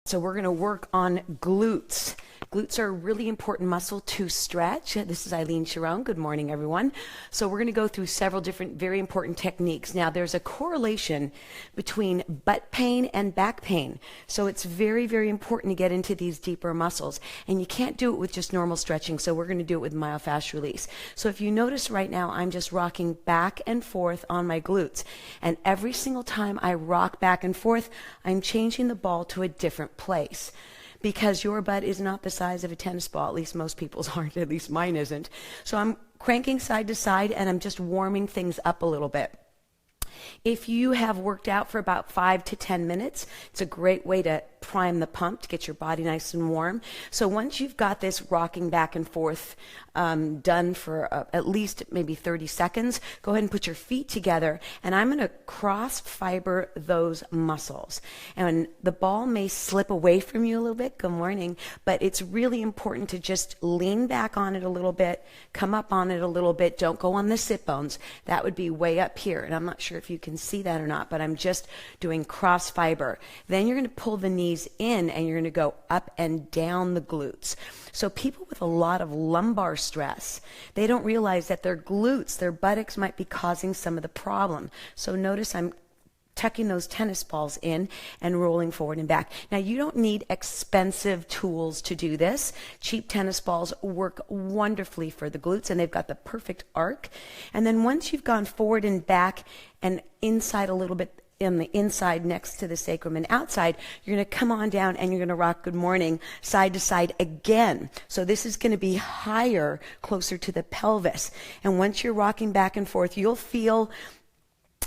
So we're going to work on glutes. Glutes are a really important muscle to stretch. This is Eileen Sharon. Good morning, everyone. So we're going to go through several different very important techniques. Now, there's a correlation between butt pain and back pain. So it's very, very important to get into these deeper muscles. And you can't do it with just normal stretching, so we're going to do it with myofascial release. So if you notice right now, I'm just rocking back and forth on my glutes. And every single time I rock back and forth, I'm changing the ball to a different place. Because your butt is not the size of a tennis ball, at least most people's aren't, at least mine isn't. So I'm cranking side to side and I'm just warming things up a little bit. If you have worked out for about 5 to 10 minutes, it's a great way to prime the pump to get your body nice and warm. So once you've got this rocking back and forth done for at least maybe 30 seconds, go ahead and put your feet together, and I'm going to cross fiber those muscles. And the ball may slip away from you a little bit, good morning, but it's really important to just lean back on it a little bit, come up on it a little bit, don't go on the sit bones. That would be way up here, and I'm not sure if you can see that or not, but I'm just doing cross fiber. Then you're going to pull the knees in and you're going to go up and down the glutes. So people with a lot of lumbar stress, they don't realize that their glutes, their buttocks might be causing some of the problem. So notice I'm tucking those tennis balls in and rolling forward and back. Now, you don't need expensive tools to do this. Cheap tennis balls work wonderfully for the glutes, and they've got the perfect arc. And then once you've gone forward and back and inside a little bit, in the inside next to the sacrum and outside, you're going to come on down and you're going to rock good morning side to side again. So this is going to be higher, closer to the pelvis. And once you're rocking back and forth, you'll feel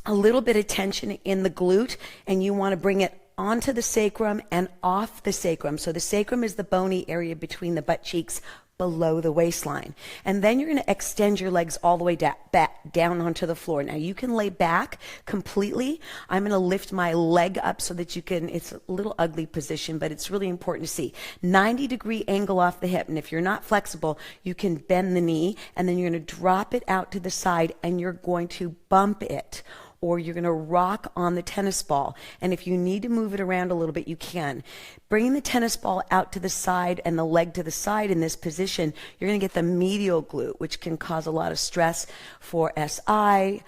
a little bit of tension in the glute, and you want to bring it onto the sacrum and off the sacrum. So the sacrum is the bony area between the butt cheeks below the waistline. And then you're going to extend your legs all the way back down onto the floor. Now you can lay back completely. I'm going to lift my leg up so that you can, it's a little ugly position, but it's really important to see. 90-degree angle off the hip. And if you're not flexible, you can bend the knee, and then you're going to drop it out to the side, and you're going to bump it, or you're going to rock on the tennis ball. And if you need to move it around a little bit, you can. Bringing the tennis ball out to the side and the leg to the side in this position, you're going to get the medial glute, which can cause a lot of stress for SI,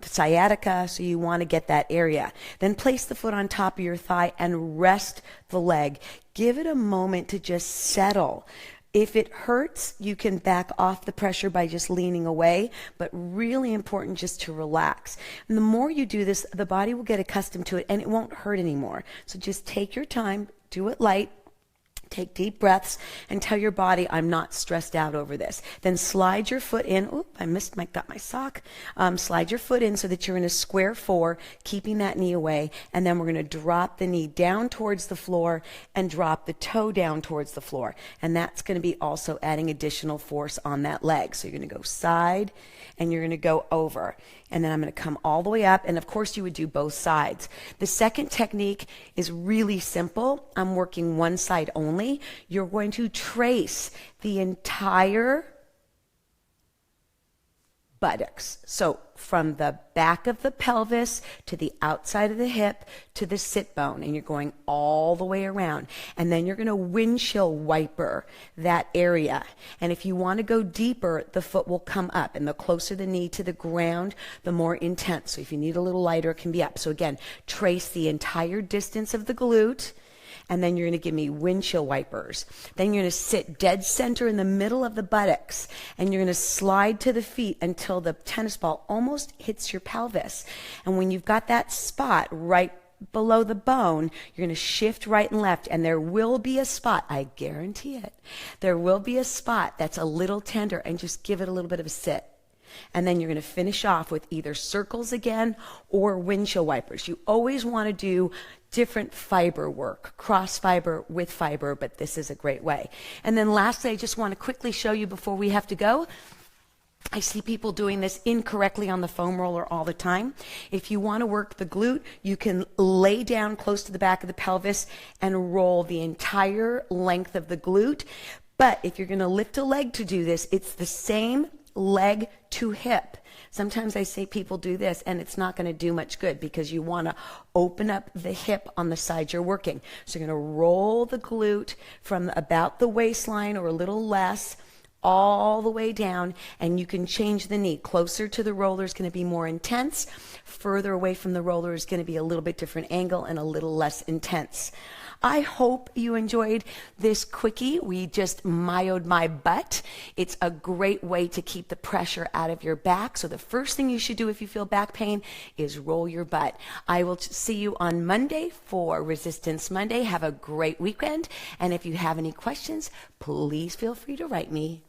sciatica, so you want to get that area. Then place the foot on top of your thigh and rest the leg. Give it a moment to just settle. If it hurts, you can back off the pressure by just leaning away, but really important just to relax. And the more you do this, the body will get accustomed to it and it won't hurt anymore. So just take your time, do it light. Take deep breaths and tell your body, I'm not stressed out over this. Then slide your foot in. Oop, got my sock. Slide your foot in so that you're in a square 4, keeping that knee away. And then we're going to drop the knee down towards the floor and drop the toe down towards the floor. And that's going to be also adding additional force on that leg. So you're going to go side and you're going to go over. And then I'm going to come all the way up. And of course, you would do both sides. The second technique is really simple. I'm working one side only. You're going to trace the entire buttocks. So from the back of the pelvis to the outside of the hip to the sit bone, and you're going all the way around. And then you're going to windshield wiper that area. And if you want to go deeper, the foot will come up, and the closer the knee to the ground, the more intense. So if you need a little lighter, it can be up. So again, trace the entire distance of the glute. And then you're going to give me windshield wipers. Then you're going to sit dead center in the middle of the buttocks, and you're going to slide to the feet until the tennis ball almost hits your pelvis. And when you've got that spot right below the bone, you're going to shift right and left, and there will be a spot, I guarantee it, there will be a spot that's a little tender, and just give it a little bit of a sit. And then you're going to finish off with either circles again or windshield wipers. You always want to do different fiber work, cross fiber with fiber, but this is a great way. And then lastly, I just want to quickly show you before we have to go. I see people doing this incorrectly on the foam roller all the time. If you want to work the glute, you can lay down close to the back of the pelvis and roll the entire length of the glute. But if you're going to lift a leg to do this, it's the same leg to hip. Sometimes I say people do this and it's not going to do much good because you want to open up the hip on the side you're working. So you're going to roll the glute from about the waistline or a little less all the way down, and you can change the knee. Closer to the roller is going to be more intense. Further away from the roller is going to be a little bit different angle and a little less intense. I hope you enjoyed this quickie. We just myoed my butt. It's a great way to keep the pressure out of your back. So the first thing you should do if you feel back pain is roll your butt. I will see you on Monday for Resistance Monday. Have a great weekend. And if you have any questions, please feel free to write me.